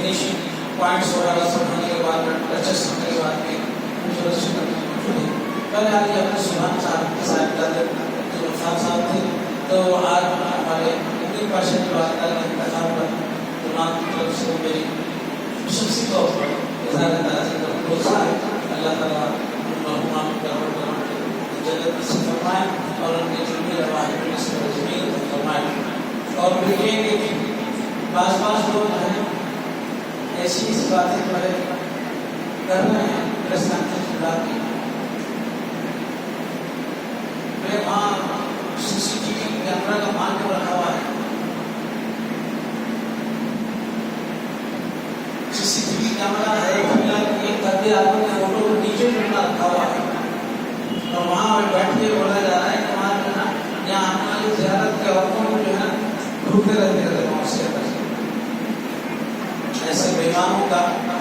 Finishing points वगैरह सब होने के बाद टचेस होने के बाद में खूबसूरत से मौजूद है। कल आज अपने सुभान साहब के साथ जो साहब थे, तो आज हमारे उर्दू भाषा की बात कर रहे हैं पर तमाम की तरफ से मेरी खुशी को इज़हार प्रोत्साहन अल्लाह ताला उन जन्नत नसीब फरमाए और उनके जुल्मी रवाहिब नसीब जमील फरमाए। और देखेंगे कि बास लोग हैं ऐसी बातें बड़े कर रहे हैं खुदा की। मैं वहाँ CCTV कैमरा का मान को रखा हुआ है, CCTV कैमरा है, एक गद्दे आदमी ने फोटो नीचे कैमरा रखा हुआ है और वहाँ पे बैठ के बोला जा रहा है कि वहाँ जो है यहाँ हमारी ज़ियारत के औरतों को जो है भूखे रहते हैं। ऐसे बेईमानों का